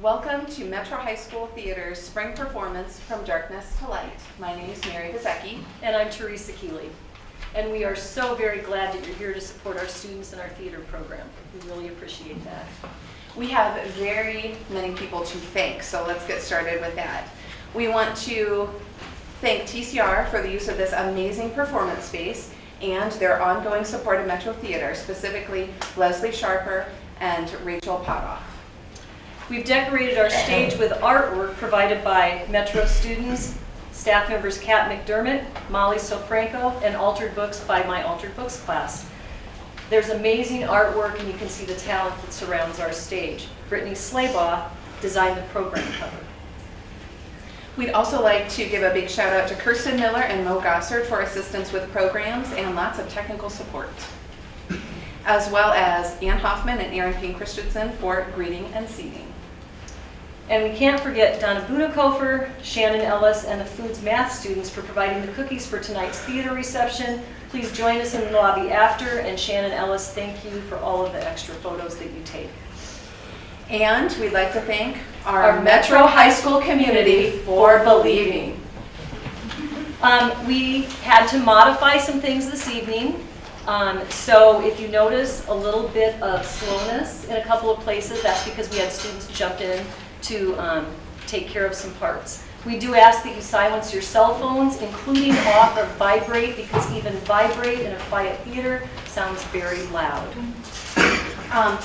Welcome to Metro High School Theater's spring performance, From Darkness to Light. My name is Mary Bezecki. And I'm Teresa Keeley. And we are so very glad that you're here to support our students in our theater program. We really appreciate that. We have very many people to thank, so let's get started with that. We want to thank TCR for the use of this amazing performance space and their ongoing support of Metro Theater, specifically Leslie Sharper and Rachel Potoff. We've decorated our stage with artwork provided by Metro students, staff members Kat McDermott, Molly Sofranco, and Altered Books by my Altered Books class. There's amazing artwork and you can see the talent that surrounds our stage. Brittany Slaybaugh designed the program cover. We'd also like to give a big shout out to Kirsten Miller and Mo Gossard for assistance with programs and lots of technical support, as well as Ann Hoffman and Erin Payne Christensen for greeting and seating. And we can't forget Donna Budakofer, Shannon Ellis, and the Foods Math students for providing the cookies for tonight's theater reception. Please join us in the lobby after, and Shannon Ellis, thank you for all of the extra photos that you take. And we'd like to thank our Metro High School community for believing. We had to modify some things this evening. So if you notice a little bit of slowness in a couple of places, that's because we had students jump in to take care of some parts. We do ask that you silence your cell phones, including off of vibrate, because even vibrate in a quiet theater sounds very loud.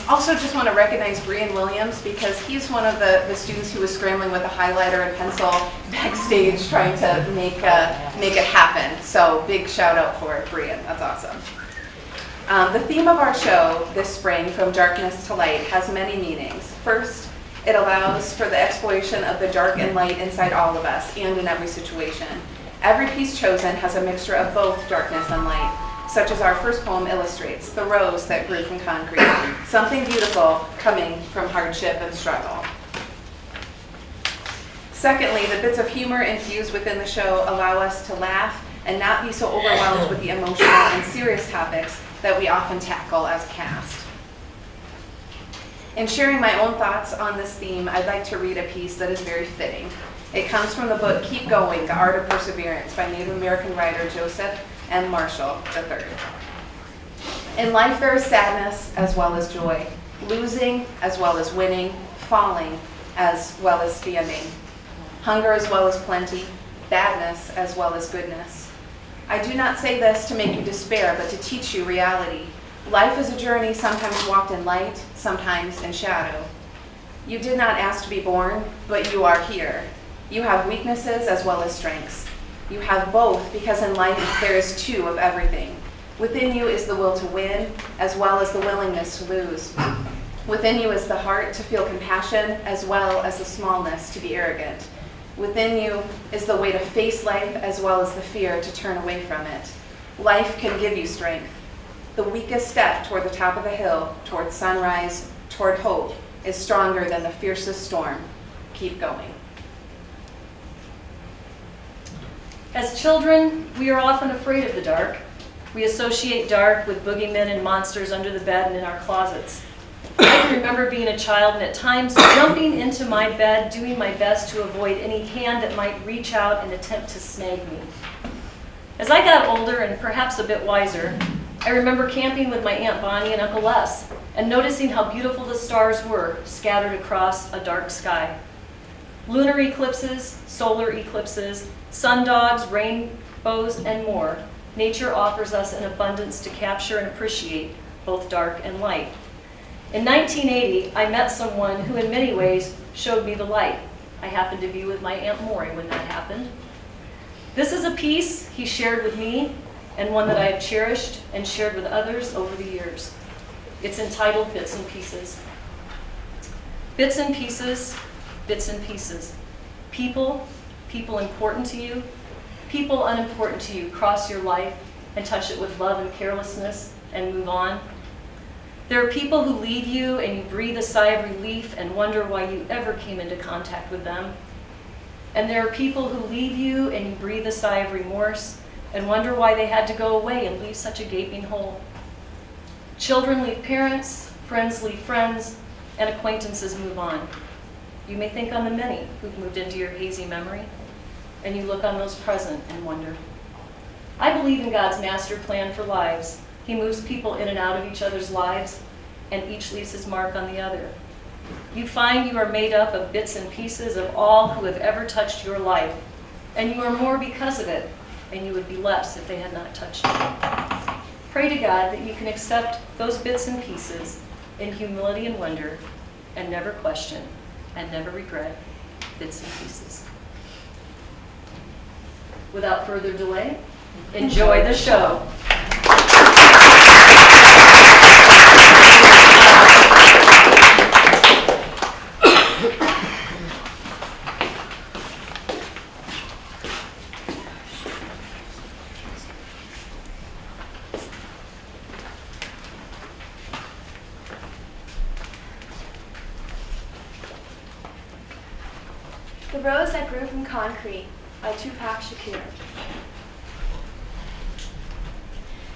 Also just want to recognize Brian Williams because he's one of the students who was scrambling with a highlighter and pencil backstage trying to make it happen. So big shout out for Brian, that's awesome. The theme of our show this spring, From Darkness to Light, has many meanings. First, it allows for the exploration of the dark and light inside all of us and in every situation. Every piece chosen has a mixture of both darkness and light, such as our first poem illustrates, the rose that grew from concrete, something beautiful coming from hardship and struggle. Secondly, the bits of humor infused within the show allow us to laugh and not be so overwhelmed with the emotional and serious topics that we often tackle as a cast. In sharing my own thoughts on this theme, I'd like to read a piece that is very fitting. It comes from the book Keep Going, The Art of Perseverance by Native American writer Joseph M. Marshall III. In life there is sadness as well as joy, losing as well as winning, falling as well as standing, hunger as well as plenty, badness as well as goodness. I do not say this to make you despair, but to teach you reality. Life is a journey sometimes walked in light, sometimes in shadow. You did not ask to be born, but you are here. You have weaknesses as well as strengths. You have both because in life there is two of everything. Within you is the will to win as well as the willingness to lose. Within you is the heart to feel compassion as well as the smallness to be arrogant. Within you is the way to face life as well as the fear to turn away from it. Life can give you strength. The weakest step toward the top of the hill, toward sunrise, toward hope, is stronger than the fiercest storm. Keep going. As children, we are often afraid of the dark. We associate dark with boogeymen and monsters under the bed and in our closets. I can remember being a child and at times jumping into my bed, doing my best to avoid any hand that might reach out and attempt to snag me. As I got older and perhaps a bit wiser, I remember camping with my Aunt Bonnie and Uncle Les and noticing how beautiful the stars were scattered across a dark sky. Lunar eclipses, solar eclipses, sundogs, rainbows, and more. Nature offers us an abundance to capture and appreciate both dark and light. In 1980, I met someone who in many ways showed me the light. I happened to be with my Aunt Maury when that happened. This is a piece he shared with me and one that I have cherished and shared with others over the years. It's entitled Bits and Pieces. Bits and pieces, bits and pieces. People important to you, people unimportant to you cross your life and touch it with love and carelessness and move on. There are people who leave you and you breathe a sigh of relief and wonder why you ever came into contact with them. And there are people who leave you and you breathe a sigh of remorse and wonder why they had to go away and leave such a gaping hole. Children leave parents, friends leave friends, and acquaintances move on. You may think on the many who've moved into your hazy memory, and you look on those present and wonder. I believe in God's master plan for lives. He moves people in and out of each other's lives, and each leaves his mark on the other. You find you are made up of bits and pieces of all who have ever touched your life, and you are more because of it, and you would be less if they had not touched you. Pray to God that you can accept those bits and pieces in humility and wonder, and never question and never regret bits and pieces. Without further delay, enjoy the show. The Rose That Grew from Concrete by Tupac Shakur.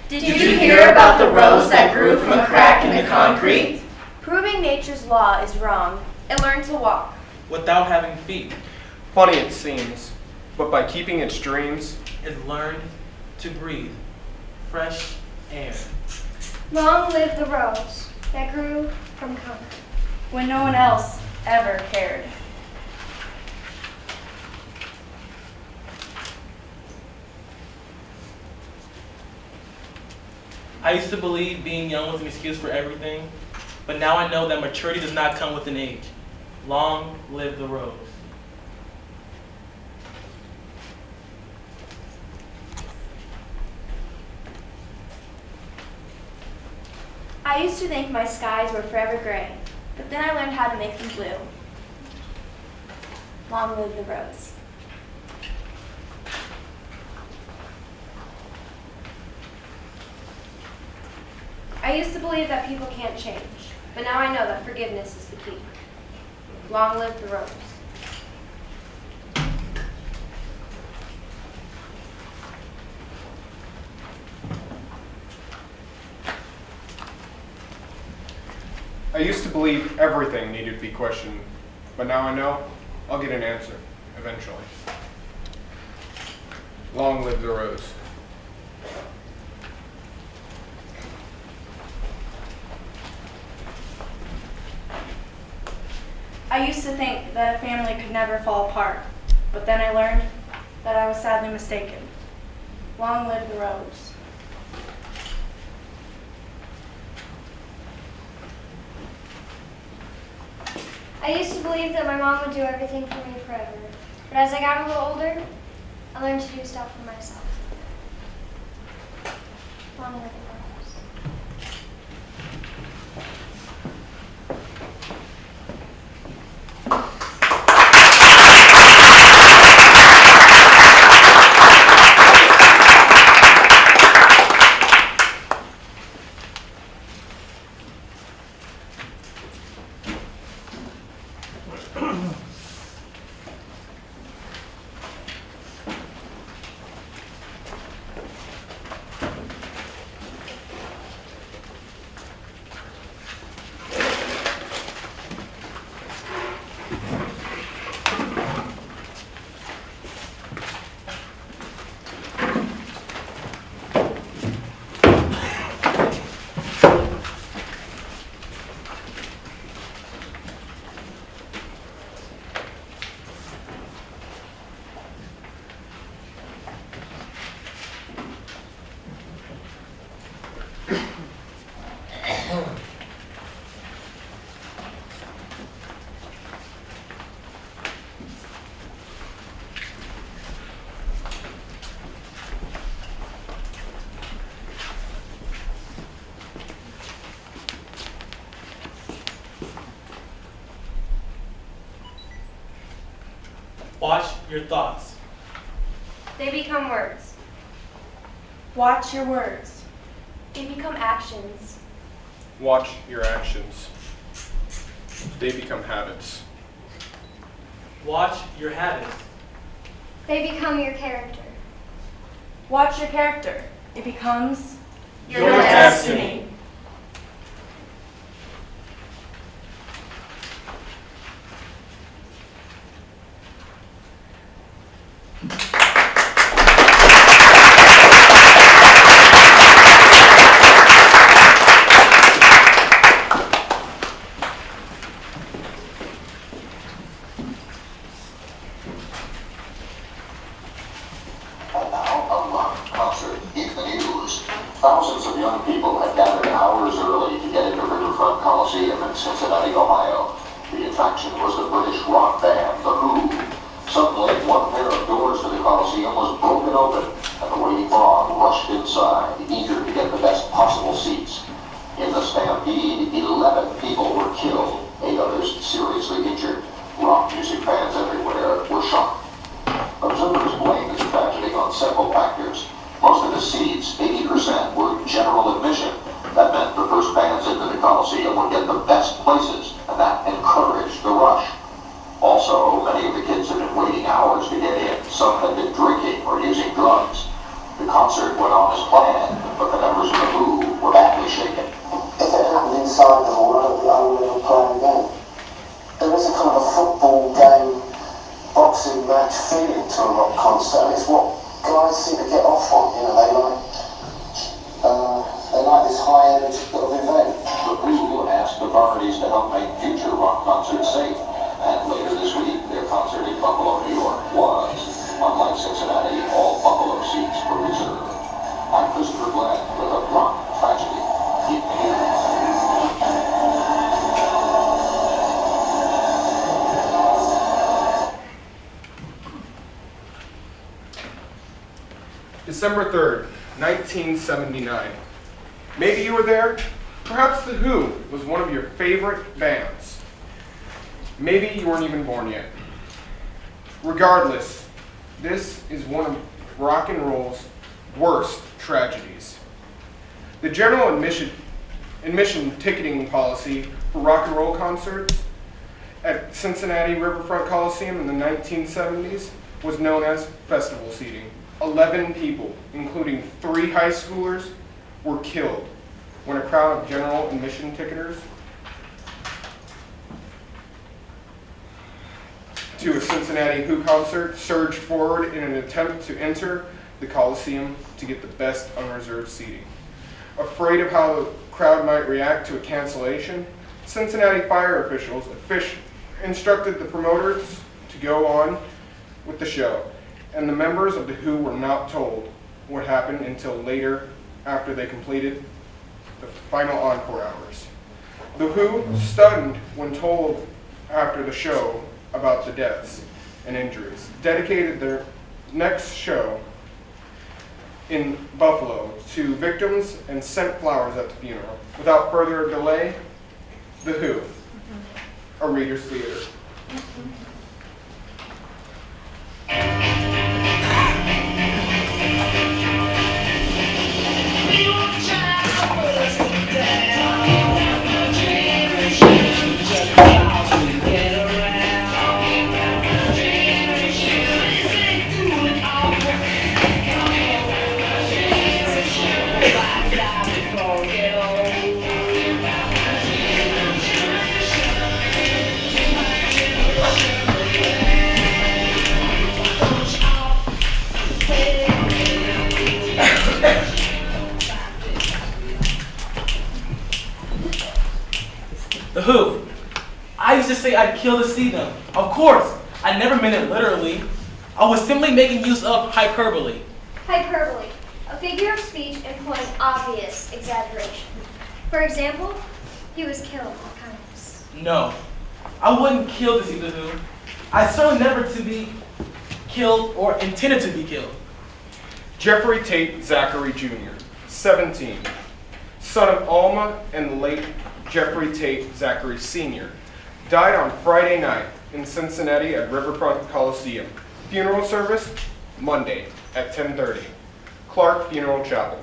Did you hear about the rose that grew from a crack in the concrete? Proving nature's law is wrong, it learned to walk. Without having feet, Funny it seems, but by keeping its dreams, it learned to breathe fresh air. Long live the rose that grew from concrete. When no one else ever cared. I used to believe being young was an excuse for everything, but now I know that maturity does not come with an age. Long live the rose. I used to think my skies were forever gray, but then I learned how to make them blue. Long live the rose. I used to believe that people can't change, but now I know that forgiveness is the key. Long live the rose. I used to believe everything needed to be questioned, but now I know I'll get an answer eventually. Long live the rose. I used to think that a family could never fall apart, but then I learned that I was sadly mistaken. Long live the rose. I used to believe that my mom would do everything for me forever, but as I got a little older, I learned to do stuff for myself. Long live the rose. Watch your thoughts. They become words. Watch your words. They become actions. Watch your actions. They become habits. Watch your habits. They become your character. Watch your character. It becomes Your destiny. Thousands of young people had gathered hours early to get into Riverfront Coliseum in Cincinnati, Ohio. The attraction was the British rock band, The Who. Suddenly, one pair of doors to the Coliseum was broken open, and the waiting mob rushed inside, eager to get the best possible seats. In the stampede, 11 people were killed, 8 others seriously injured. Rock music fans everywhere were shocked. Observers blamed the tragedy on several factors. Most of the seats, 80%, were general admission. That meant the first bands into the Coliseum would get the best places, and that encouraged the rush. Also, many of the kids had been waiting hours to get in. Some had been drinking or using drugs. The concert went on as planned, but the members of The Who were badly shaken. If it happened inside the hall, I would never play again. There is a kind of a football game, boxing match feeling to a rock concert. It's what guys seem to get off on, you know, they like this high energy sort of event. The Who asked authorities to help make future rock concerts safe. And later this week, their concert in Buffalo, New York was, unlike Cincinnati, all Buffalo seats were reserved. I'm Christopher Glenn with a rock tragedy. December 3rd, 1979. Maybe you were there. Perhaps The Who was one of your favorite bands. Maybe you weren't even born yet. Regardless, this is one of rock and roll's worst tragedies. The general admission ticketing policy for rock and roll concerts at Cincinnati Riverfront Coliseum in the 1970s was known as festival seating. 11 people, including 3 high schoolers, were killed when a crowd of general admission ticketers to a Cincinnati Who concert surged forward in an attempt to enter the Coliseum to get the best unreserved seating. Afraid of how the crowd might react to a cancellation, Cincinnati fire officials instructed the promoters to go on with the show, and the members of The Who were not told what happened until later after they completed the final encore hours. The Who, stunned when told after the show about the deaths and injuries, dedicated their next show in Buffalo to victims and sent flowers at the funeral. Without further delay, The Who, a Reader's Theater. The Who. I used to say I'd kill to see them. Of course, I never meant it literally. I was simply making use of hyperbole. Hyperbole, a figure of speech employing obvious exaggeration. For example, he was killed by kindness. No, I wouldn't kill to see The Who. I certainly never to be killed or intended to be killed. Jeffrey Tate Zachary Jr., 17, son of Alma and the late Jeffrey Tate Zachary Sr., died on Friday night in Cincinnati at Riverfront Coliseum. Funeral service, Monday at 10:30. Clark Funeral Chapel.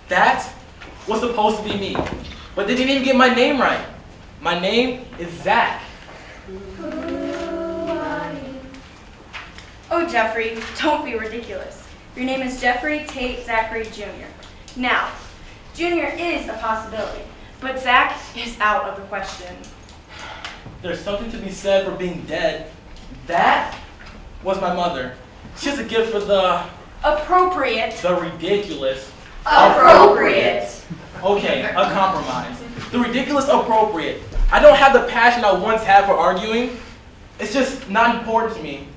That was supposed to be me, but they didn't even get my name right. My name is Zach. Oh, Jeffrey, don't be ridiculous. Your name is Jeffrey Tate Zachary Jr. Now, Jr. is a possibility, but Zach is out of the question. There's something to be said for being dead. That was my mother. She has a gift for the Appropriate. ridiculous. Appropriate. Okay, a compromise. The ridiculous appropriate. I don't have the passion I once had for arguing. It's just not important to me.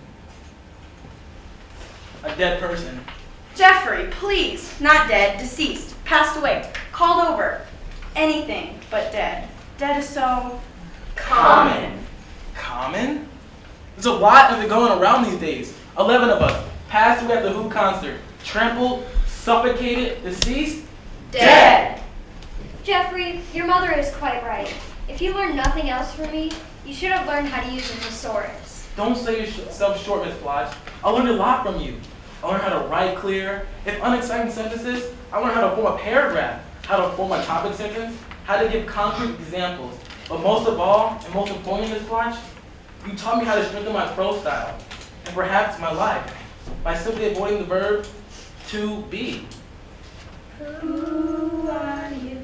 A dead person. Jeffrey, please. Not dead, deceased, passed away, called over. Anything but dead. Dead is so common. Common? There's a lot of it going around these days. 11 of us passed away at the Who concert. Trampled, suffocated, deceased, dead. Jeffrey, your mother is quite right. If you learned nothing else from me, you should have learned how to use a thesaurus. Don't sell yourself short, Miss Plotch. I learned a lot from you. I learned how to write clear. If unexciting sentences, I learned how to form a paragraph, how to form a topic sentence, how to give concrete examples. But most of all, and most importantly, Miss Plotch, you taught me how to strengthen my prose style, and perhaps my life, by simply avoiding the verb to be. Who are you?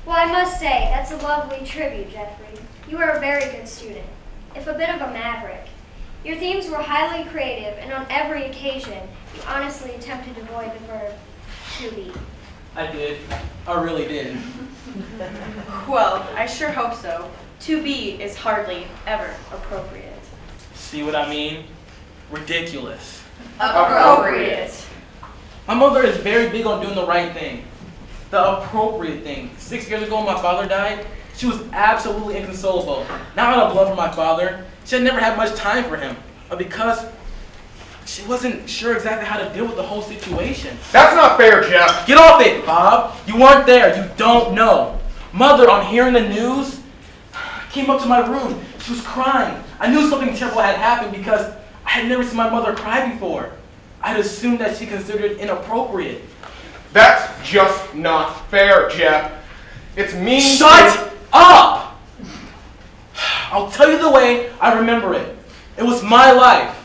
Well, I must say, that's a lovely tribute, Jeffrey. You are a very good student, if a bit of a maverick. Your themes were highly creative, and on every occasion, you honestly attempted to avoid the verb to be. I did. I really did. Well, I sure hope so. To be is hardly ever appropriate. See what I mean? Ridiculous. Appropriate. My mother is very big on doing the right thing. The appropriate thing. 6 years ago when my father died, she was absolutely inconsolable. Not out of love for my father. She had never had much time for him. But because she wasn't sure exactly how to deal with the whole situation. That's not fair, Jeff. Get off it, Bob. You weren't there. You don't know. Mother, on hearing the news, came up to my room. She was crying. I knew something terrible had happened because I had never seen my mother cry before. I had assumed that she considered it inappropriate. That's just not fair, Jeff. It's mean. Shut up! I'll tell you the way I remember it. It was my life.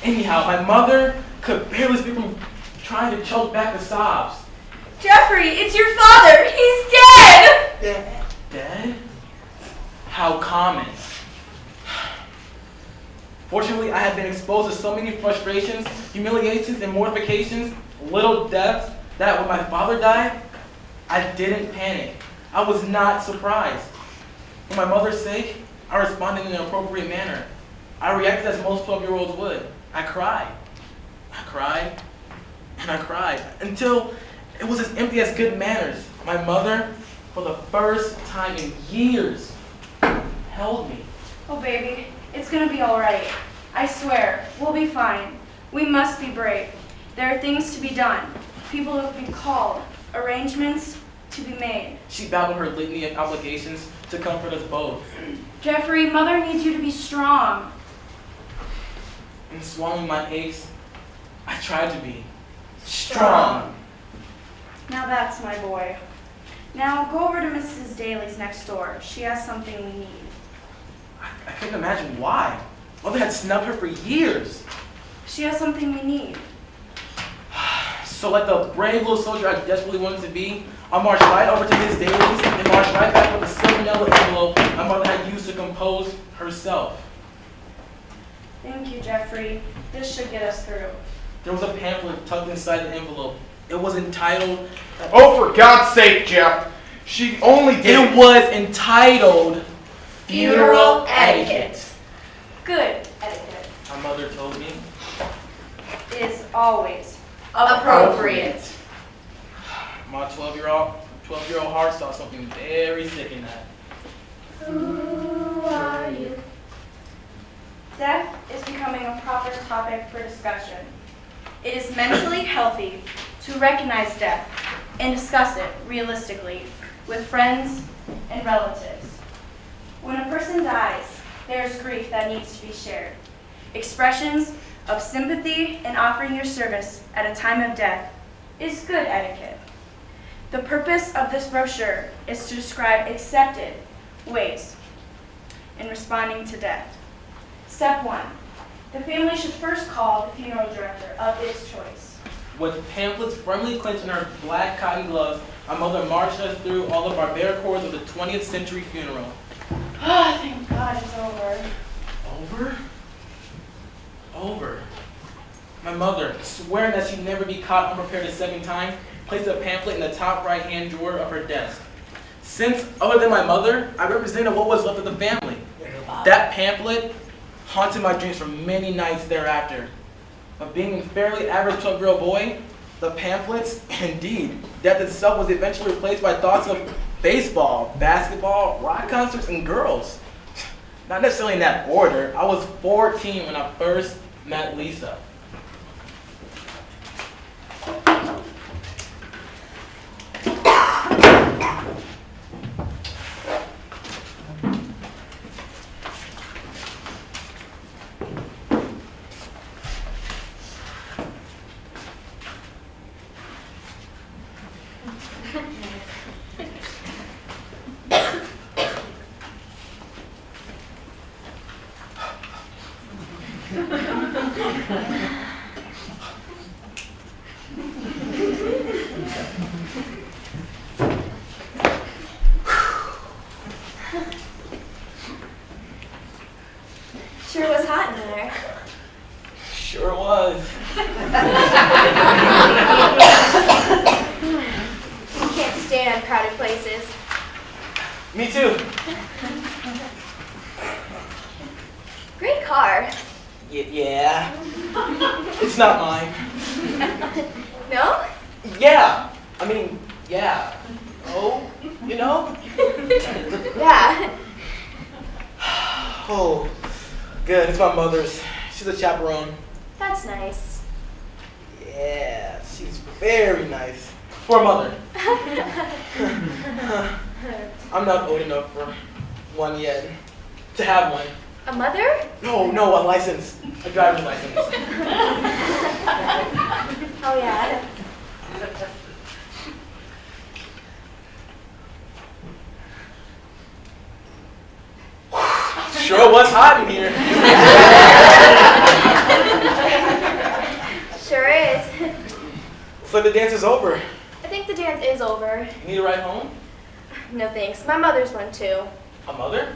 Anyhow, my mother could barely speak from trying to choke back the sobs. Jeffrey, it's your father. He's dead. Dead? How common. Fortunately, I had been exposed to so many frustrations, humiliations, and mortifications, little deaths, that when my father died, I didn't panic. I was not surprised. For my mother's sake, I responded in an appropriate manner. I reacted as most 12-year-olds would. I cried. I cried. And I cried. Until it was as empty as good manners. My mother, for the first time in years, held me. Oh, baby, it's gonna be all right. I swear, we'll be fine. We must be brave. There are things to be done, people to be called, arrangements to be made. She babbled her litany of obligations to comfort us both. Jeffrey, Mother needs you to be strong. In swallowing my aches, I tried to be strong. Now that's my boy. Now go over to Mrs. Daly's next door. She has something we need. I couldn't imagine why. Mother had snubbed her for years. She has something we need. So like the brave little soldier I desperately wanted to be, I marched right over to Miss Daly's and marched right back with the silver yellow envelope my mother had used to compose herself. Thank you, Jeffrey. This should get us through. There was a pamphlet tucked inside the envelope. It was entitled... Oh, for God's sake, Jeff. She only did... It was entitled... Funeral Etiquette. Good etiquette My mother told me. is always Appropriate. My 12-year-old heart saw something very sick in that. Who are you? Death is becoming a proper topic for discussion. It is mentally healthy to recognize death and discuss it realistically with friends and relatives. When a person dies, there is grief that needs to be shared. Expressions of sympathy and offering your service at a time of death is good etiquette. The purpose of this brochure is to describe accepted ways in responding to death. Step 1. The family should first call the funeral director of its choice. With pamphlets firmly clenched in her black cotton gloves, my mother marched us through all the barbaric horrors of the 20th century funeral. Ah, thank God it's over. Over? Over. My mother, swearing that she'd never be caught unprepared a second time, placed a pamphlet in the top right-hand drawer of her desk. Since, other than my mother, I represented what was left of the family. That pamphlet haunted my dreams for many nights thereafter. But being a fairly average 12-year-old boy, the pamphlets, indeed, death itself was eventually replaced by thoughts of baseball, basketball, rock concerts, and girls. Not necessarily in that order. I was 14 when I first met Lisa. Sure was hot in there. Sure was. You can't stand crowded places. Me too. Great car. Yeah. It's not mine. No? Yeah. I mean, yeah. Oh, you know? Yeah. Oh, good. It's my mother's. She's a chaperone. That's nice. Yeah, she's very nice. For a mother. I'm not old enough for one yet. To have one. A mother? No, a license. A driver's license. Oh yeah. Sure was hot in here. Sure is. So the dance is over. I think the dance is over. You need a ride home? No thanks. My mother's one too. A mother?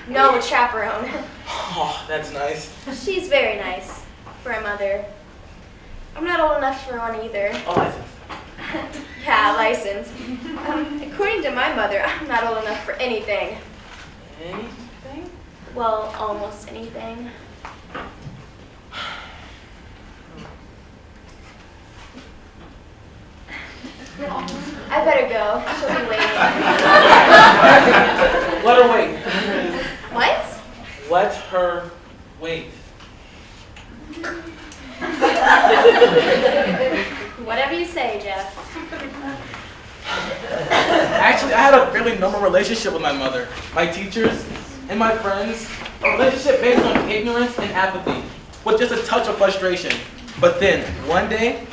No, a chaperone. Oh, that's nice. She's very nice for a mother. I'm not old enough for one either. A license. Yeah, license. According to my mother, I'm not old enough for anything. Anything? Well, almost anything. I better go. She'll be waiting. Let her wait. What? Let her wait. Whatever you say, Jeff. Actually, I had a fairly normal relationship with my mother, my teachers, and my friends. A relationship based on ignorance and apathy, with just a touch of frustration. But then, one day,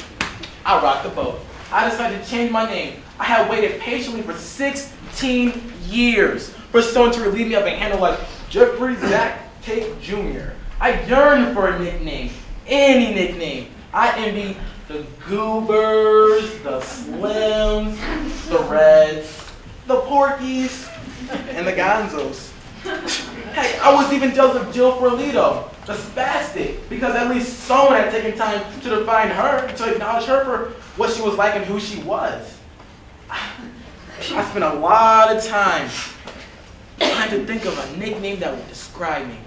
I rocked the boat. I decided to change my name. I had waited patiently for 16 years for someone to relieve me of a handle like Jeffrey Zach Tate Jr. I yearned for a nickname, any nickname. I envied the Goobers, the Slims, the Reds, the Porkies, and the Gonzos. Heck, I was even jealous of Jill Ferlito, the spastic, because at least someone had taken time to define her, to acknowledge her for what she was like and who she was. I spent a lot of time trying to think of a nickname that would describe me.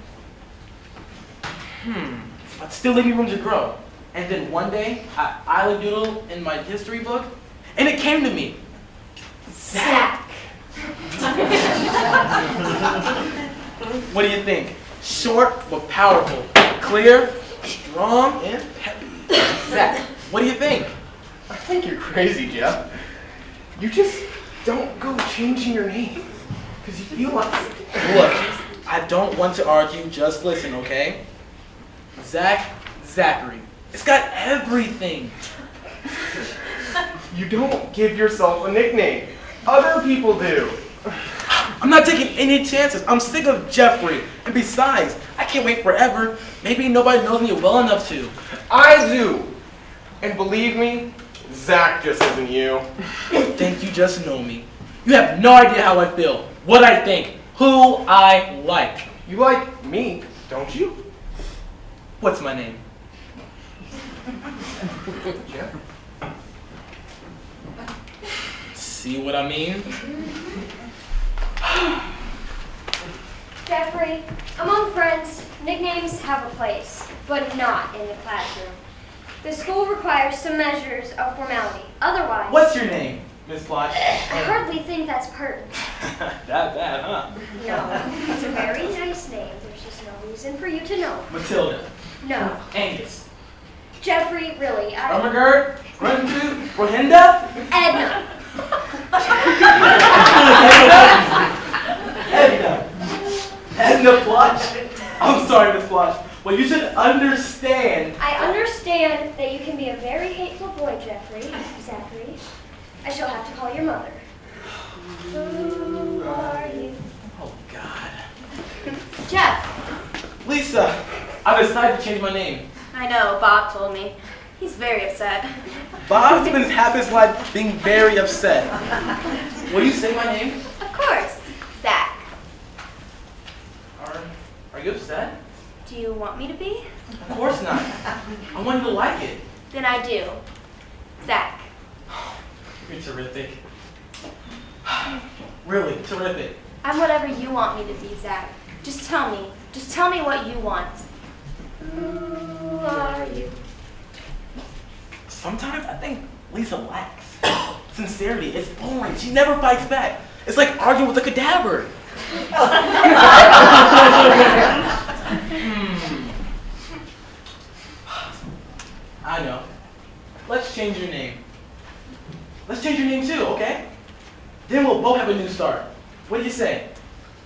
I'd still leave me room to grow. And then one day, I island doodled in my history book, and it came to me. Zach. What do you think? Short but powerful, clear, strong, and peppy. Zach, what do you think? I think you're crazy, Jeff. You just don't go changing your name because you feel like. Look, I don't want to argue, just listen, okay? Zachary. It's got everything. You don't give yourself a nickname. Other people do. I'm not taking any chances. I'm sick of Jeffrey. And besides, I can't wait forever. Maybe nobody knows me well enough to. I do. And believe me, Zach just isn't you. You think you just know me. You have no idea how I feel, what I think, who I like. You like me, don't you? What's my name? Jeff. See what I mean? Jeffrey, among friends, nicknames have a place, but not in the classroom. The school requires some measures of formality. Otherwise, What's your name, Miss Plotch? I hardly think that's pertinent. That bad, huh? No, it's a very nice name. There's just no reason for you to know. Matilda. No. Angus. Jeffrey, really, Ermengarde? Grentu? Rohinda? Edna. Edna. Edna Plotch? I'm sorry, Miss Plotch. Well, you should understand. I understand that you can be a very hateful boy, Jeffrey. Zachary. I shall have to call your mother. Who are you? Oh, God. Jeff, Lisa, I decided to change my name. I know, Bob told me. He's very upset. Bob's been half his life being very upset. Will you say my name? Of course, Zach. Are you upset? Do you want me to be? Of course not. I want you to like it. Then I do. Zach. You're terrific. Really, terrific. I'm whatever you want me to be, Zach. Just tell me. Just tell me what you want. Who are you? Sometimes I think Lisa lacks sincerity. It's boring. She never fights back. It's like arguing with a cadaver. I know. Let's change your name. Let's change your name too, okay? Then we'll both have a new start. What do you say?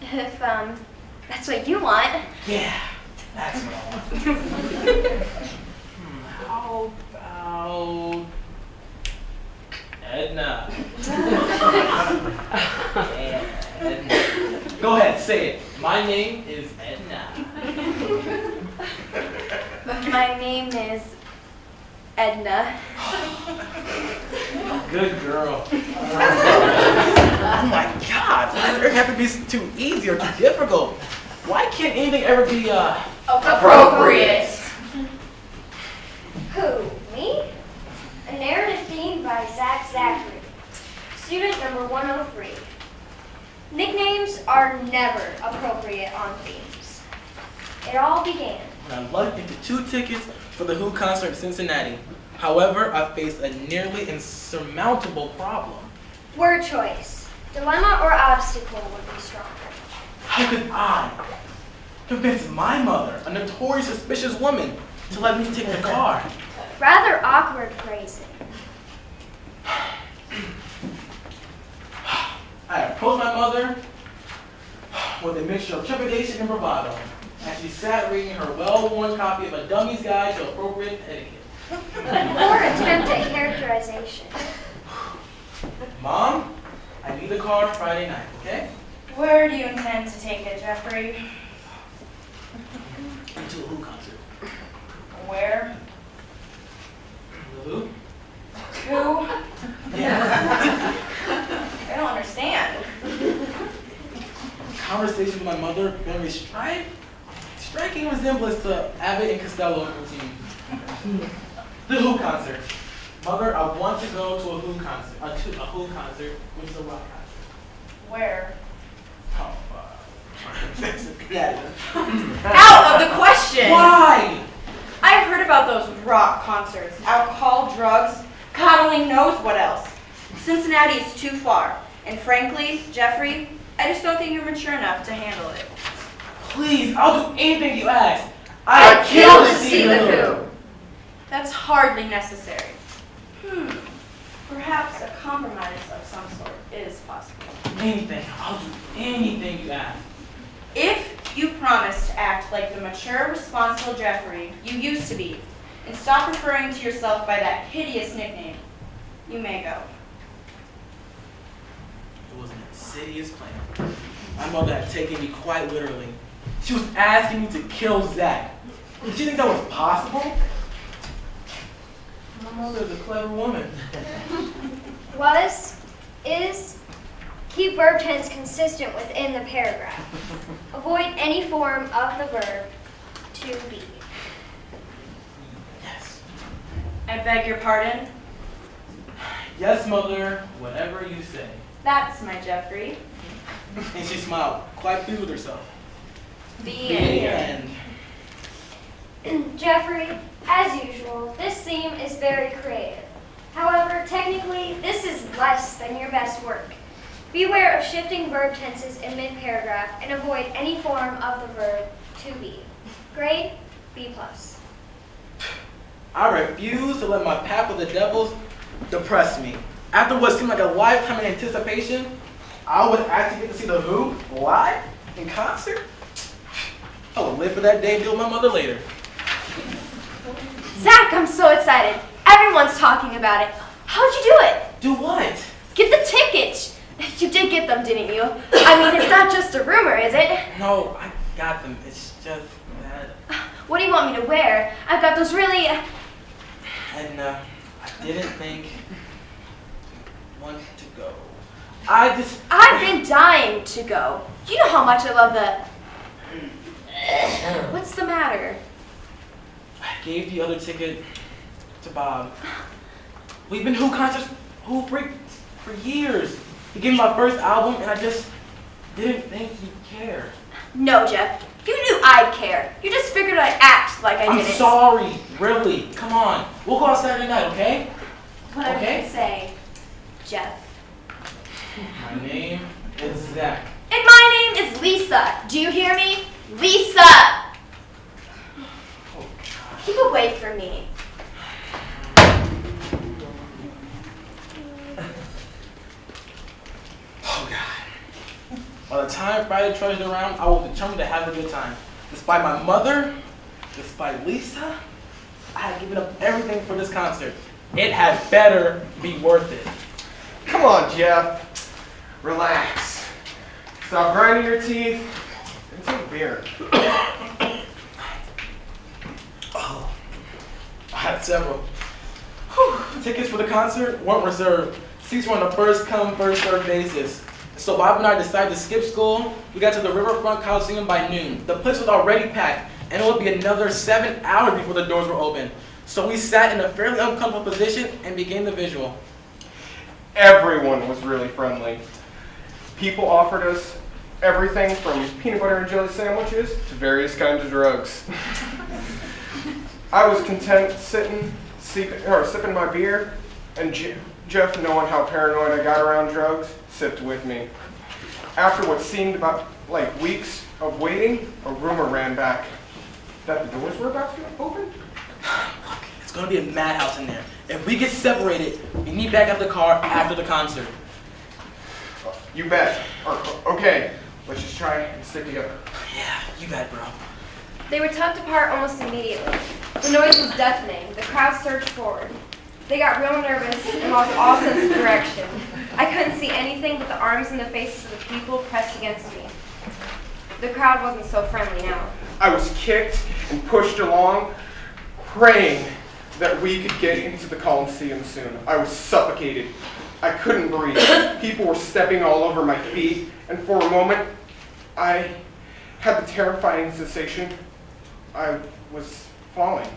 If, that's what you want. Yeah, that's what I want. How about Edna? Edna. Go ahead, say it. My name is Edna. My name is Edna. Good girl. Oh my God! Why does it have to be too easy or too difficult? Why can't anything ever be Appropriate. Who? Me? A narrative theme by Zach Zachary. Student number 103. Nicknames are never appropriate on themes. It all began. when I lucked into 2 tickets for the Who concert in Cincinnati. However, I faced a nearly insurmountable problem. Word choice. Dilemma or obstacle would be stronger. How could I convince my mother, a notorious suspicious woman, to let me take the car? Rather awkward phrasing. I approached my mother with a mixture of trepidation and bravado, as she sat reading her well-worn copy of A Dummy's Guide to Appropriate Etiquette. Or attempt at characterization. Mom, I need the car Friday night, okay? Where do you intend to take it, Jeffrey? To a Who concert. Where? The Who? Who? Yeah. I don't understand. Conversation with my mother bearing a striking resemblance to Abbott and Costello routine. The Who concert. Mother, I want to go to a Who concert. A Who concert, which is a rock concert. Where? Oh, yeah. Out of the question! Why? I've heard about those rock concerts. Alcohol, drugs, God only knows what else. Cincinnati is too far. And frankly, Jeffrey, I just don't think you're mature enough to handle it. Please, I'll do anything you ask. I'd kill to see the Who. That's hardly necessary. Perhaps a compromise of some sort is possible. Anything. I'll do anything you ask. If you promise to act like the mature, responsible Jeffrey you used to be, and stop referring to yourself by that hideous nickname, you may go. It was an insidious plan. My mother had taken me quite literally. She was asking me to kill Zach. Did you think that was possible? My mother is a clever woman. Was, is, keep verb tense consistent within the paragraph. Avoid any form of the verb to be. Yes. I beg your pardon? Yes, mother, whatever you say. That's my Jeffrey. And she smiled, quite pleased with herself. The The end. end. Jeffrey, As usual, this theme is very creative. However, technically, this is less than your best work. Beware of shifting verb tenses in mid-paragraph and avoid any form of the verb to be. Grade, B+. I refuse to let my pact with the devils depress me. After what seemed like a lifetime in anticipation, I would actually get to see the Who live in concert. I would live for that day and deal with my mother later. Zach, I'm so excited. Everyone's talking about it. How'd you do it? Do what? Get the tickets. You did get them, didn't you? I mean, it's not just a rumor, is it? No, I got them. It's just that. What do you want me to wear? I've got those really... And I didn't think want to go. I've been dying to go. You know how much I love the... What's the matter? I gave the other ticket to Bob. We've been Who concerts for years. He gave me my first album, and I just didn't think he'd care. No, Jeff. You knew I'd care. You just figured I'd act like I didn't. I'm sorry, really. Come on. We'll go out Saturday night, okay? Whatever Okay. you say, Jeff. My name is Zach. And my name is Lisa. Do you hear me? Lisa! Oh, God. Keep away from me. Oh, God. By the time Friday trudged around, I was determined to have a good time. Despite my mother, despite Lisa, I had given up everything for this concert. It had better be worth it. Come on, Jeff. Relax. Stop grinding your teeth and take beer. Oh, I had several. Whew. Tickets for the concert weren't reserved. Seats were on a first-come, first-served basis. So Bob and I decided to skip school. We got to the Riverfront Coliseum by noon. The place was already packed, and it would be another 7 hours before the doors were open. So we sat in a fairly uncomfortable position and began the visual. Everyone was really friendly. People offered us everything from peanut butter and jelly sandwiches to various kinds of drugs. I was content sipping my beer, and Jeff, knowing how paranoid I got around drugs, sipped with me. After what seemed about like weeks of waiting, a rumor ran back that the doors were about to open. Look, it's gonna be a madhouse in there. If we get separated, we need back out the car after the concert. You bet. Okay, let's just try and stick together. Yeah, you got it, bro. They were tucked apart almost immediately. The noise was deafening. The crowd surged forward. They got real nervous and lost all sense of direction. I couldn't see anything but the arms and the faces of the people pressed against me. The crowd wasn't so friendly now. I was kicked and pushed along, praying that we could get into the Coliseum soon. I was suffocated. I couldn't breathe. People were stepping all over my feet, and for a moment, I had the terrifying sensation I was falling.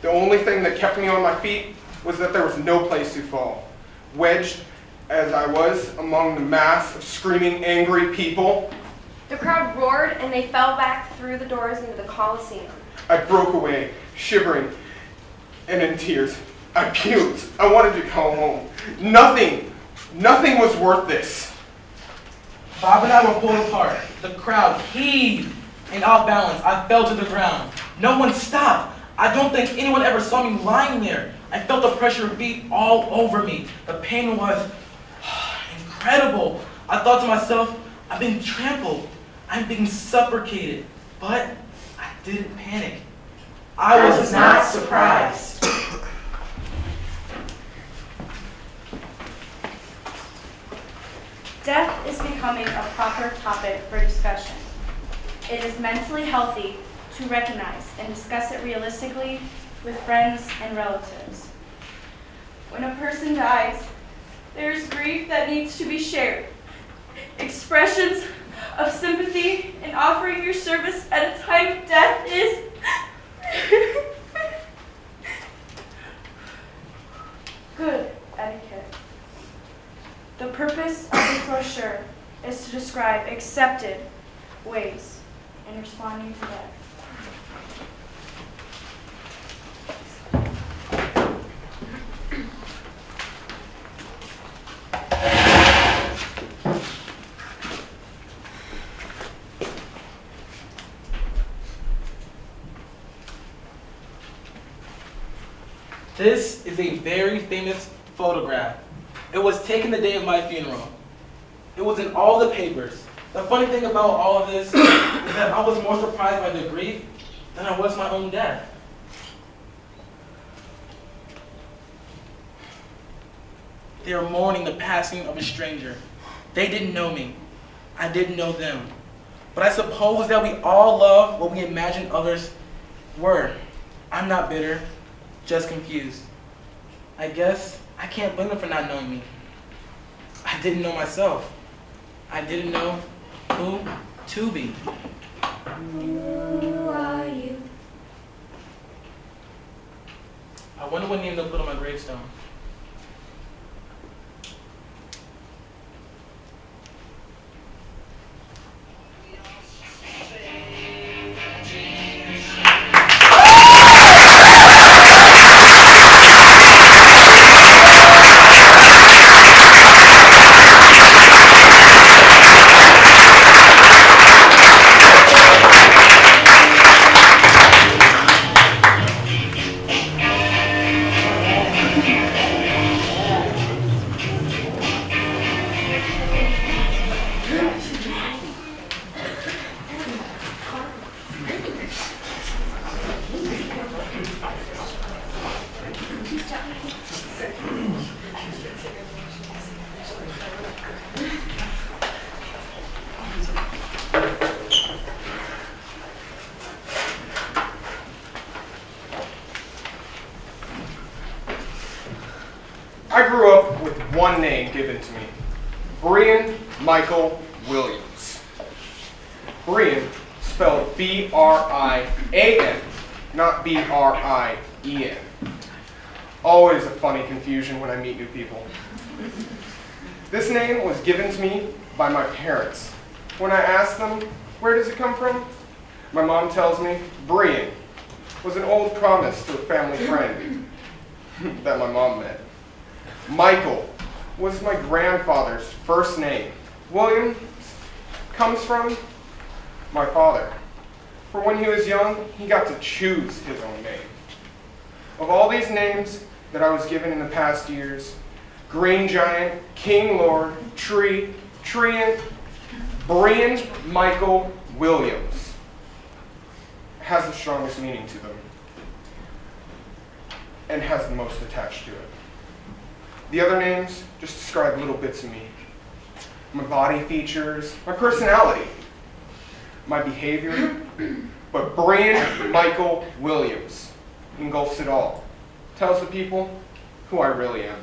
The only thing that kept me on my feet was that there was no place to fall. Wedged as I was among the mass of screaming, angry people, The crowd roared and they fell back through the doors into the Coliseum. I broke away, shivering and in tears. I puked. I wanted to go home. Nothing was worth this. Bob and I were pulled apart. The crowd heaved, and off balance, I fell to the ground. No one stopped. I don't think anyone ever saw me lying there. I felt the pressure beat all over me. The pain was incredible. I thought to myself, I've been trampled. I'm being suffocated. But I didn't panic. I was not surprised. Death is becoming a proper topic for discussion. It is mentally healthy to recognize and discuss it realistically with friends and relatives. When a person dies, there is grief that needs to be shared. Expressions of sympathy and offering your service at a time of death is good etiquette. The purpose of this brochure is to describe accepted ways in responding to death. This is a very famous photograph. It was taken the day of my funeral. It was in all the papers. The funny thing about all of this is that I was more surprised by the grief than I was my own death. They are mourning the passing of a stranger. They didn't know me. I didn't know them. But I suppose that we all love what we imagine others were. I'm not bitter, just confused. I guess I can't blame them for not knowing me. I didn't know myself. I didn't know who to be. Who are you? I wonder what name they'll put on my gravestone. I grew up with one name given to me, Brian Michael Williams. Brian, spelled B-R-I-A-N, not B-R-I-E-N. Always a funny confusion when I meet new people. This name was given to me by my parents. When I asked them, where does it come from? My mom tells me, Brian was an old promise to a family friend that my mom met. Michael was my grandfather's first name. William comes from my father. For when he was young, he got to choose his own name. Of all these names that I was given in the past years, Green Giant, King Lord, Tree, Treant, Brian Michael Williams has the strongest meaning to them and has the most attached to it. The other names just describe little bits of me. My body features, my personality, my behavior, but Brian Michael Williams engulfs it all. Tells the people who I really am.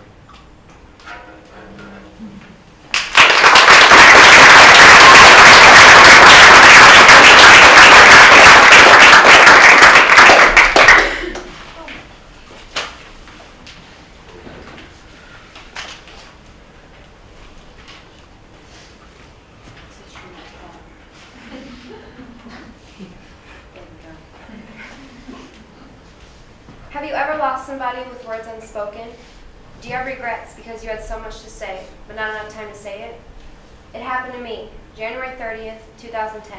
Have you ever lost somebody with words unspoken? Do you have regrets because you had so much to say, but not enough time to say it? It happened to me, January 30th, 2010.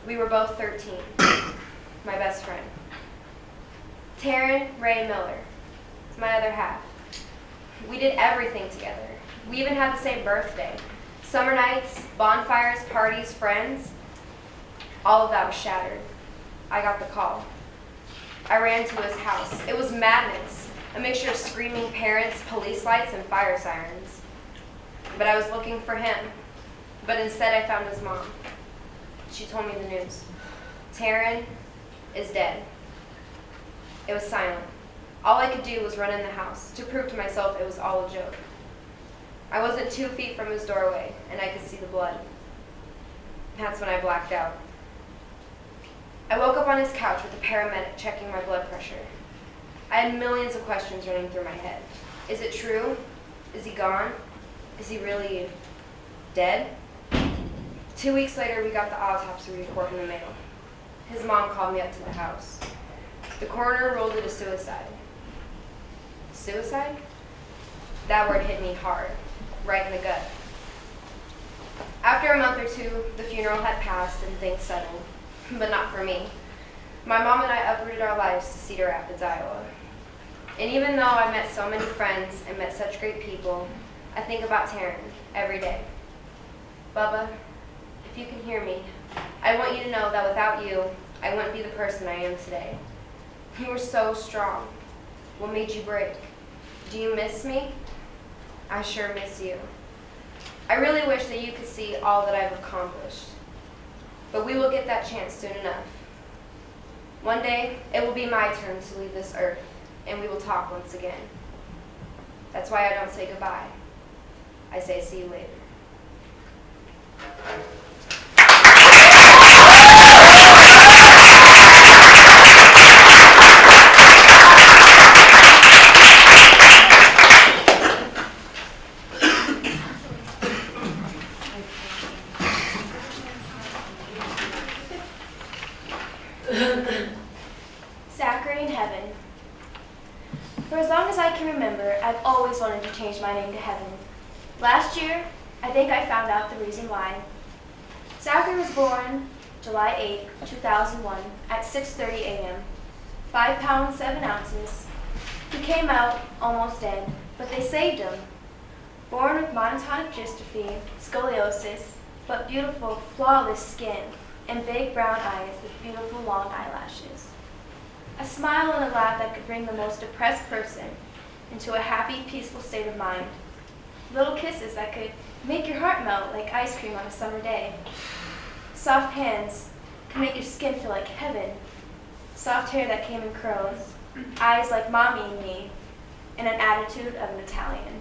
We were both 13, my best friend. Taryn Ray Miller, my other half. We did everything together. We even had the same birthday. Summer nights, bonfires, parties, friends. All of that was shattered. I got the call. I ran to his house. It was madness, a mixture of screaming parents, police lights, and fire sirens. But I was looking for him. But instead I found his mom. She told me the news. Taryn is dead. It was silent. All I could do was run in the house to prove to myself it was all a joke. I wasn't 2 feet from his doorway, and I could see the blood. That's when I blacked out. I woke up on his couch with a paramedic checking my blood pressure. I had millions of questions running through my head. Is it true? Is he gone? Is he really dead? 2 weeks later, we got the autopsy report in the mail. His mom called me up to the house. The coroner ruled it a suicide. Suicide? That word hit me hard, right in the gut. After a month or two, the funeral had passed and things settled, but not for me. My mom and I uprooted our lives to Cedar Rapids, Iowa. And even though I met so many friends and met such great people, I think about Taryn every day. Bubba, if you can hear me, I want you to know that without you, I wouldn't be the person I am today. You were so strong. What made you break? Do you miss me? I sure miss you. I really wish that you could see all that I've accomplished. But we will get that chance soon enough. One day, it will be my turn to leave this earth, and we will talk once again. That's why I don't say goodbye. I say see you later. Zachary in heaven. For as long as I can remember, I've always wanted to change my name to Heaven. Last year, I think I found out the reason why. Zachary was born July 8, 2001 at 6:30 a.m. 5 pounds 7 ounces. He came out almost dead, but they saved him. Born with monotonic dystrophy, scoliosis, but beautiful, flawless skin, and big brown eyes with beautiful long eyelashes. A smile and a laugh that could bring the most depressed person into a happy, peaceful state of mind. Little kisses that could make your heart melt like ice cream on a summer day. Soft hands could make your skin feel like heaven. Soft hair that came in curls, eyes like mommy and me, and an attitude of an Italian.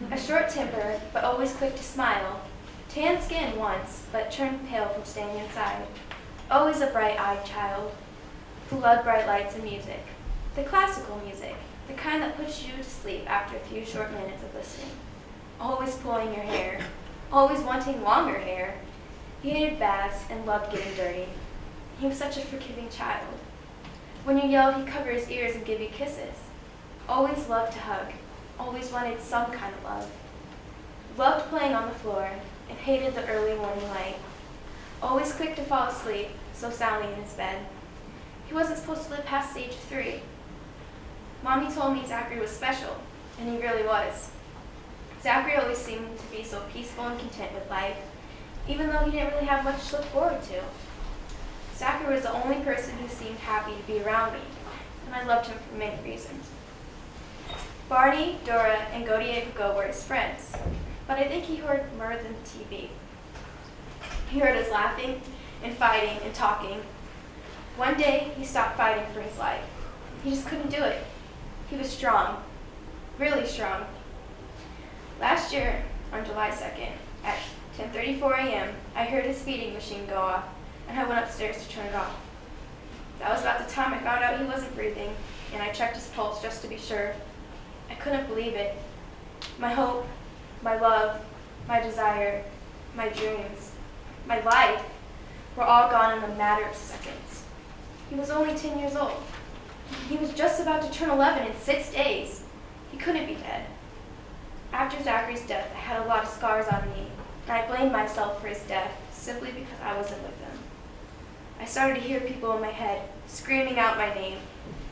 A short temper, but always quick to smile. Tan skin once, but turned pale from staying inside. Always a bright-eyed child who loved bright lights and music. The classical music, the kind that puts you to sleep after a few short minutes of listening. Always pulling your hair, always wanting longer hair. He hated baths and loved getting dirty. He was such a forgiving child. When you yelled, he'd cover his ears and give you kisses. Always loved to hug, always wanted some kind of love. Loved playing on the floor and hated the early morning light. Always quick to fall asleep, so soundly in his bed. He wasn't supposed to live past the age of 3. Mommy told me Zachary was special, and he really was. Zachary always seemed to be so peaceful and content with life, even though he didn't really have much to look forward to. Zachary was the only person who seemed happy to be around me, and I loved him for many reasons. Barney, Dora, and Godier Hugo were his friends, but I think he heard more than TV. He heard us laughing and fighting and talking. One day, he stopped fighting for his life. He just couldn't do it. He was strong, really strong. Last year, on July 2nd, at 10:34 a.m., I heard his feeding machine go off, and I went upstairs to turn it off. That was about the time I found out he wasn't breathing, and I checked his pulse just to be sure. I couldn't believe it. My hope, my love, my desire, my dreams, my life were all gone in a matter of seconds. He was only 10 years old. He was just about to turn 11 in 6 days. He couldn't be dead. After Zachary's death, I had a lot of scars on me, and I blamed myself for his death simply because I wasn't with him. I started to hear people in my head screaming out my name,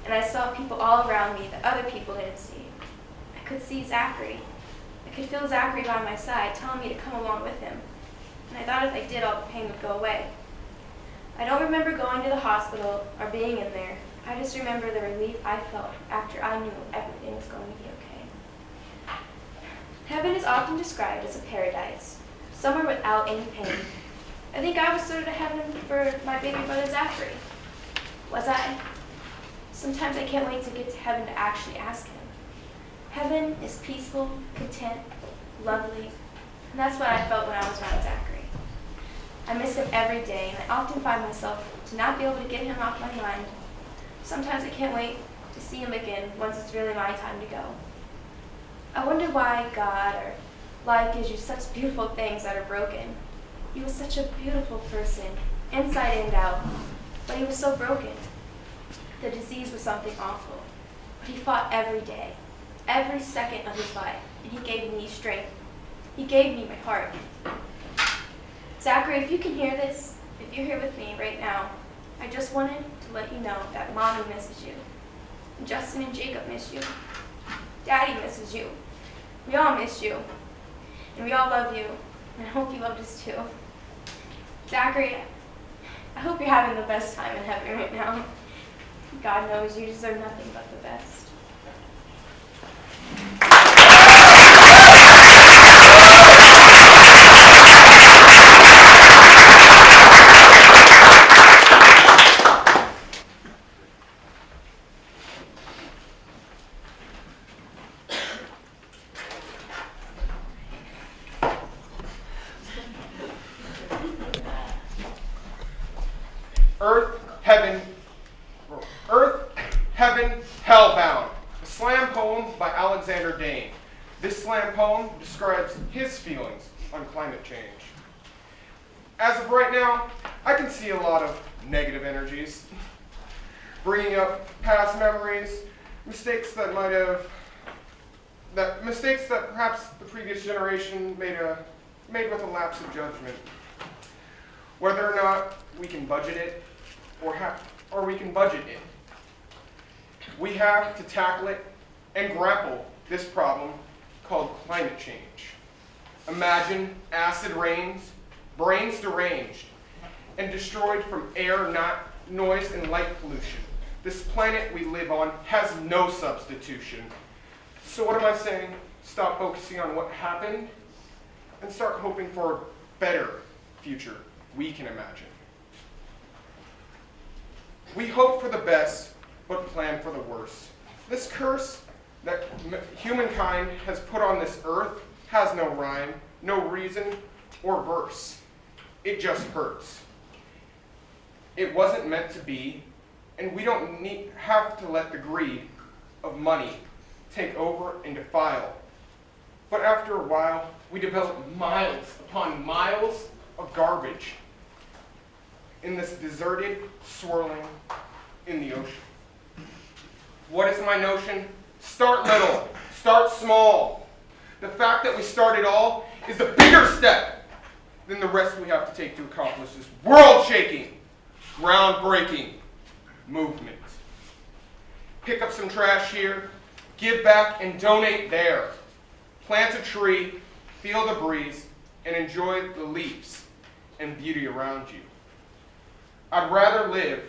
and I saw people all around me that other people didn't see. I could see Zachary. I could feel Zachary by my side telling me to come along with him, and I thought if I did, all the pain would go away. I don't remember going to the hospital or being in there. I just remember the relief I felt after I knew everything was going to be okay. Heaven is often described as a paradise, somewhere without any pain. I think I was sort of heaven for my baby brother Zachary. Was I? Sometimes I can't wait to get to heaven to actually ask him. Heaven is peaceful, content, lovely, and that's what I felt when I was around Zachary. I miss him every day, and I often find myself to not be able to get him off my mind. Sometimes I can't wait to see him again once it's really my time to go. I wonder why God or life gives you such beautiful things that are broken. He was such a beautiful person, inside and out, but he was so broken. The disease was something awful, but he fought every day, every second of his life, and he gave me strength. He gave me my heart. Zachary, if you can hear this, if you're here with me right now, I just wanted to let you know that Mommy misses you. Justin and Jacob miss you. Daddy misses you. We all miss you. And we all love you. And I hope you loved us too. Zachary, I hope you're having the best time in heaven right now. God knows you deserve nothing but the best. Earth, Heaven, Hellbound, a slam poem by Alexander Dane. This slam poem describes his feelings on climate change. As of right now, I can see a lot of negative energies, bringing up past memories, mistakes that perhaps the previous generation made with a lapse of judgment. Whether or not we can budget it, or we can budget it. We have to tackle it and grapple this problem called climate change. Imagine acid rains, brains deranged, and destroyed from air, noise, and light pollution. This planet we live on has no substitution. So what am I saying? Stop focusing on what happened and start hoping for a better future we can imagine. We hope for the best, but plan for the worst. This curse that humankind has put on this earth has no rhyme, no reason, or verse. It just hurts. It wasn't meant to be, and we don't have to let the greed of money take over and defile. But after a while, we develop miles upon miles of garbage in this deserted, swirling in the ocean. What is my notion? Start little, start small. The fact that we start it all is a bigger step than the rest we have to take to accomplish this world-shaking, groundbreaking movement. Pick up some trash here, give back and donate there. Plant a tree, feel the breeze, and enjoy the leaves and beauty around you. I'd rather live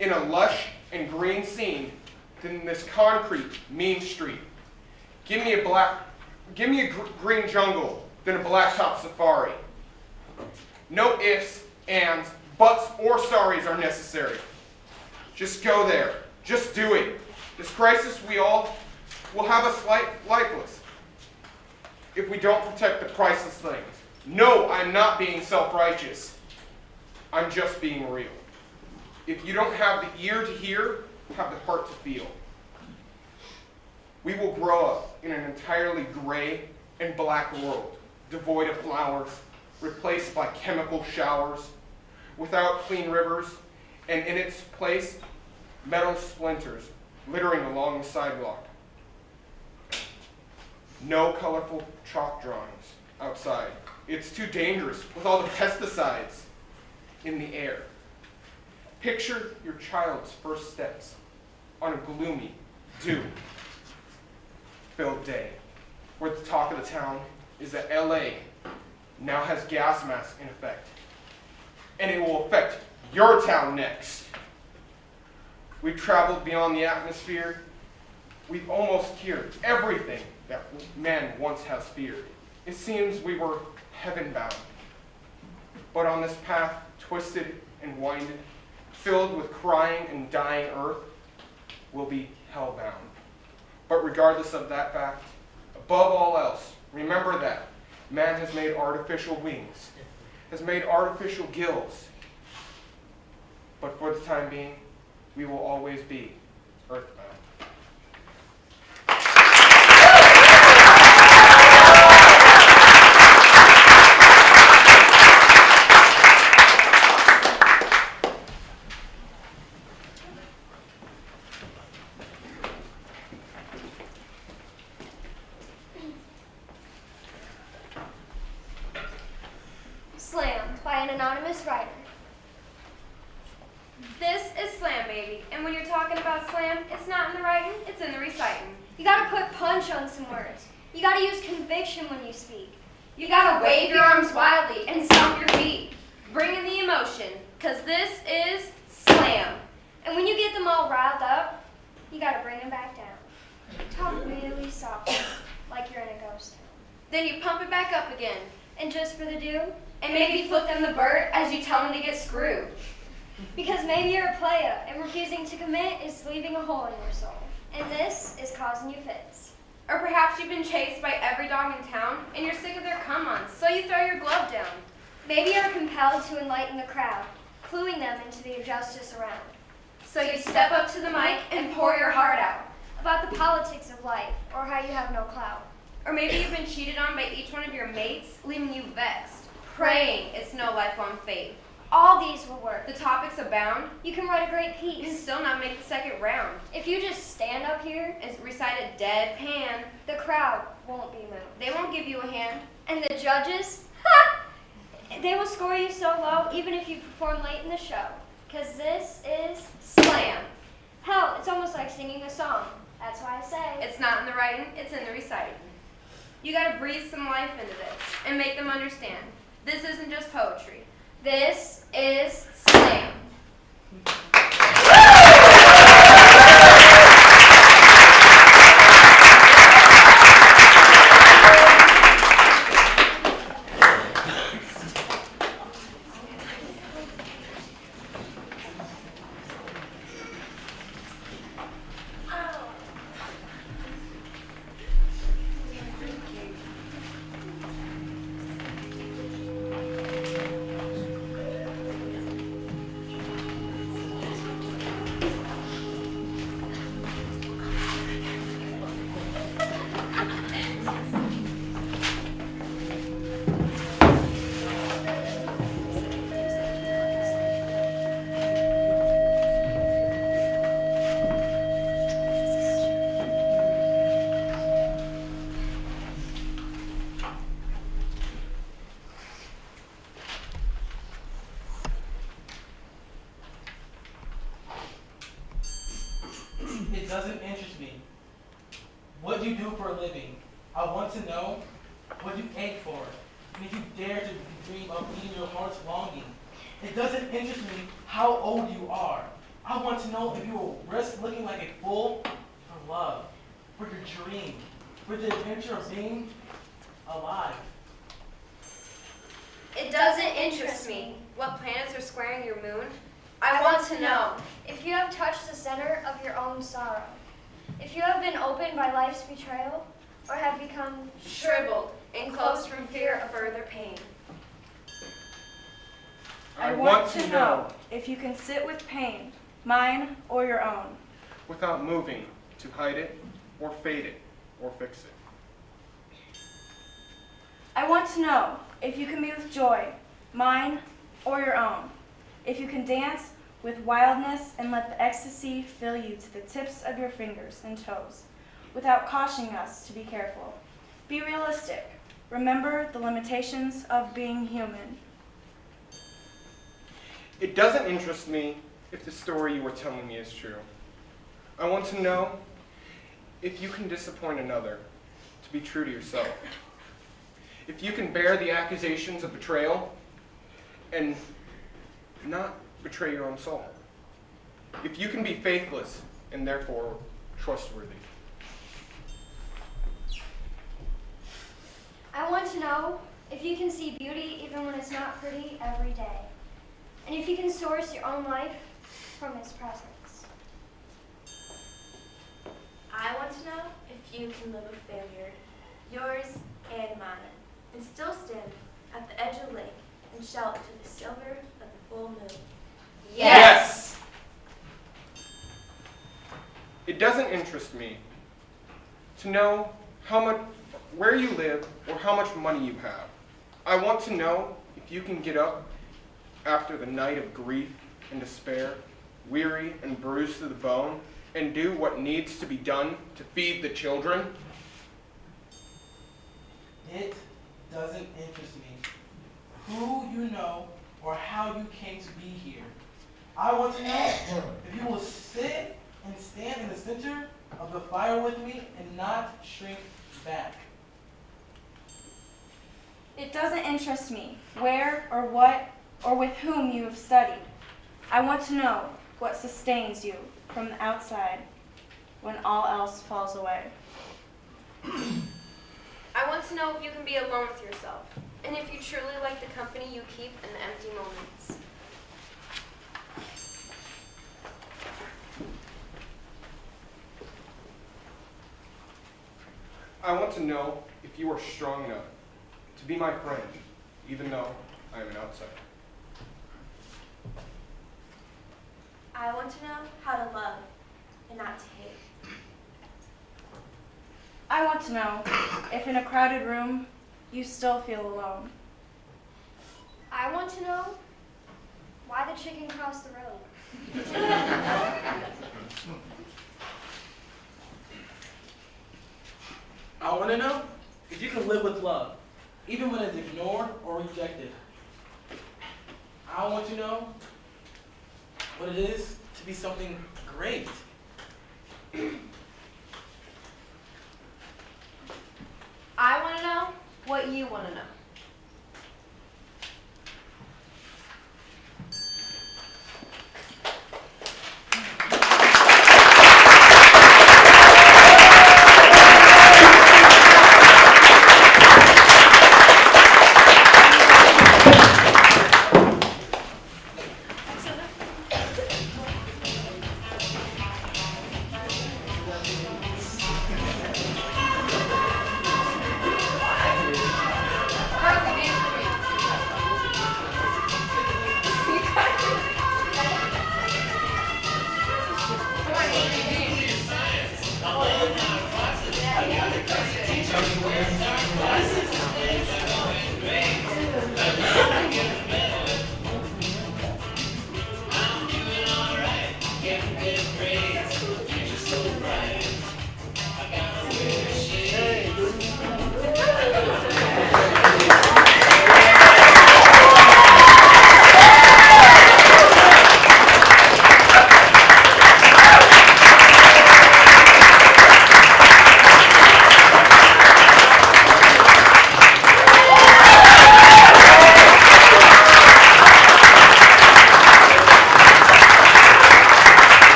in a lush and green scene than this concrete, mean street. Give me a green jungle than a blacktop safari. No ifs, ands, buts, or sorries are necessary. Just go there. Just do it. This crisis we all will have us lifeless if we don't protect the priceless things. No, I'm not being self-righteous. I'm just being real. If you don't have the ear to hear, have the heart to feel. We will grow up in an entirely gray and black world, devoid of flowers, replaced by chemical showers, without clean rivers, and in its place, metal splinters littering along the sidewalk. No colorful chalk drawings outside. It's too dangerous with all the pesticides in the air. Picture your child's first steps on a gloomy, dew-filled day, where the talk of the town is that LA now has gas masks in effect, and it will affect your town next. We've traveled beyond the atmosphere. We've almost cured everything that man once has feared. It seems we were heaven-bound, but on this path, twisted and winded, filled with crying and dying earth, will be hell-bound. But regardless of that fact, above all else, remember that man has made artificial wings, has made artificial gills, but for the time being, we will always be earthbound. Slam by an anonymous writer. This is Slam Baby, and when you're talking about You gotta put punch on some words. You gotta use conviction when you speak. You gotta wave your arms wildly and stomp your feet. Bring in the emotion, cause this is slam. And when you get them all riled up, you gotta bring them back down. Talk really softly, like you're in a ghost town. Then you pump it back up again. And just for the do, And maybe flip them the bird as you tell them to get screwed. because maybe you're a playa and refusing to commit is leaving a hole in your soul. And this is causing you fits. Or perhaps you've been chased by every dog in town and you're sick of their come-ons, so you throw your glove down. Maybe you're compelled to enlighten the crowd, cluing them into the injustice around. So you step up to the mic and pour your heart out. About the politics of life, or how you have no clout. Or maybe you've been cheated on by each one of your mates, leaving you vexed, praying it's no lifelong fate. All these will work. The topics abound. You can write a great You can piece. still not make the second round. If you just stand up here, And recite it deadpan. the crowd won't be moved. They won't give you a hand. And the judges, ha! They will score you so low even if you perform late in the show. Because this is Slam. hell, it's almost like singing a song. That's why I say It's not in the writing, it's in the reciting. You gotta breathe some life into this and make them understand. This isn't just poetry. This is slam. It doesn't interest me. What do you do for a living? I want to know what you ache for, and if you dare to dream of meeting your heart's longing. It doesn't interest me how old you are. I want to know if you will risk looking like a fool for love, for your dream, for the adventure of being alive. It doesn't interest me what planets are squaring your moon. I want to know. if you have touched the center of your own sorrow, if you have been opened by life's betrayal, or have become Shriveled and closed from fear of further pain. I want to know if you can sit with pain, mine or your own. without moving to hide it or fade it or fix it. I want to know if you can be with joy, mine or your own. If you can dance with wildness and let the ecstasy fill you to the tips of your fingers and toes, without cautioning us to be careful. Be realistic. Remember the limitations of being human. It doesn't interest me if the story you are telling me is true. I want to know if you can disappoint another to be true to yourself. If you can bear the accusations of betrayal and not betray your own soul. If you can be faithless and therefore trustworthy. I want to know if you can see beauty even when it's not pretty every day. And if you can source your own life from its presence. I want to know if you can live a failure, yours and mine, and still stand at the edge of the lake and shout to the silver of the full moon. Yes! It doesn't interest me to know where you live or how much money you have. I want to know if you can get up after the night of grief and despair, weary and bruised to the bone, and do what needs to be done to feed the children. It doesn't interest me who you know or how you came to be here. I want to know if you will sit and stand in the center of the fire with me and not shrink back. It doesn't interest me where or what or with whom you have studied. I want to know what sustains you from the outside when all else falls away. I want to know if you can be alone with yourself, and if you truly like the company you keep in the empty moments. I want to know if you are strong enough to be my friend, even though I am an outsider. I want to know how to love and not to hate. I want to know if in a crowded room you still feel alone. I want to know why the chicken crossed the road. I want to know if you can live with love, even when it's ignored or rejected. I want to know what it is to be something great. I want to know what you want to know.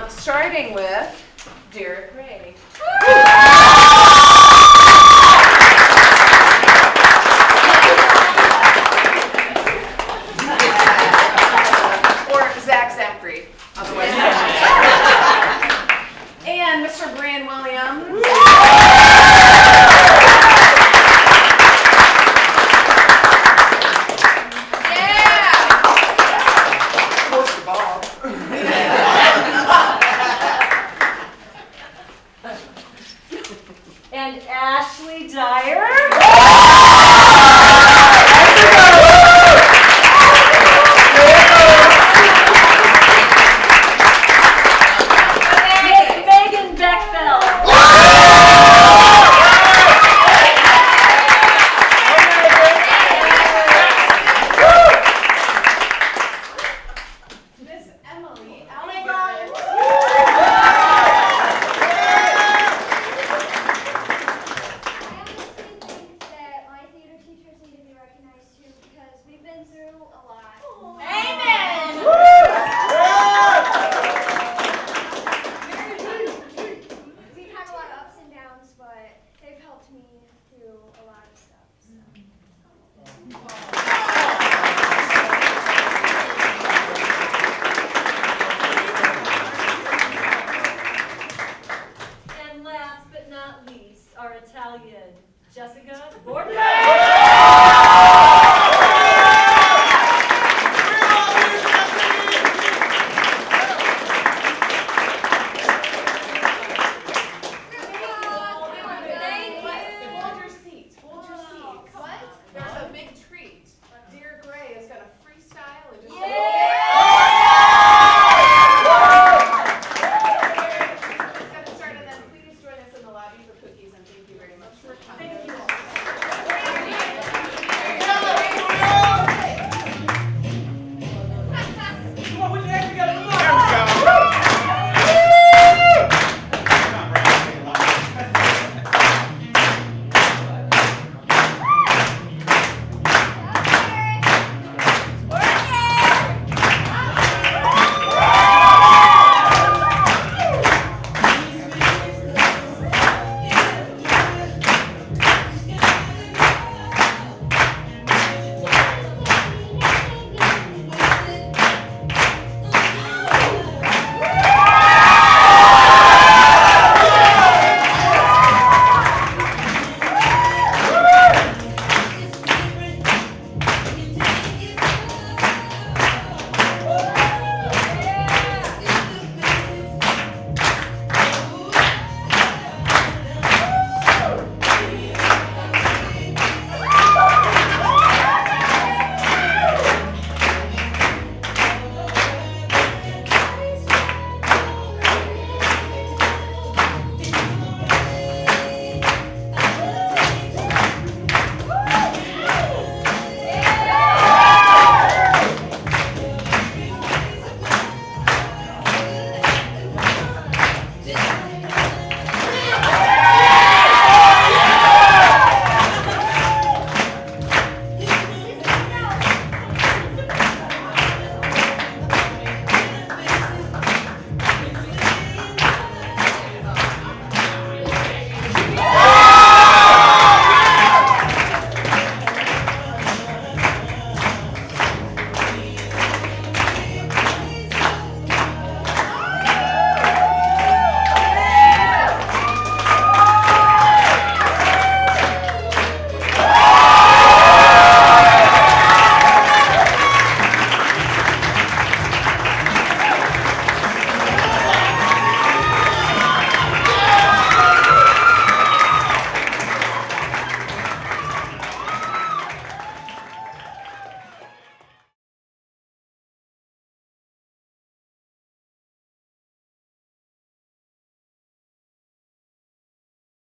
Starting with Derek Ray. Or Zach Zachary, otherwise known. And Mr. Brian Williams. And Ashley Dyer. Miss Megan Beckfeld. Miss Emily. Oh my God. Italian. Jessica Borgia.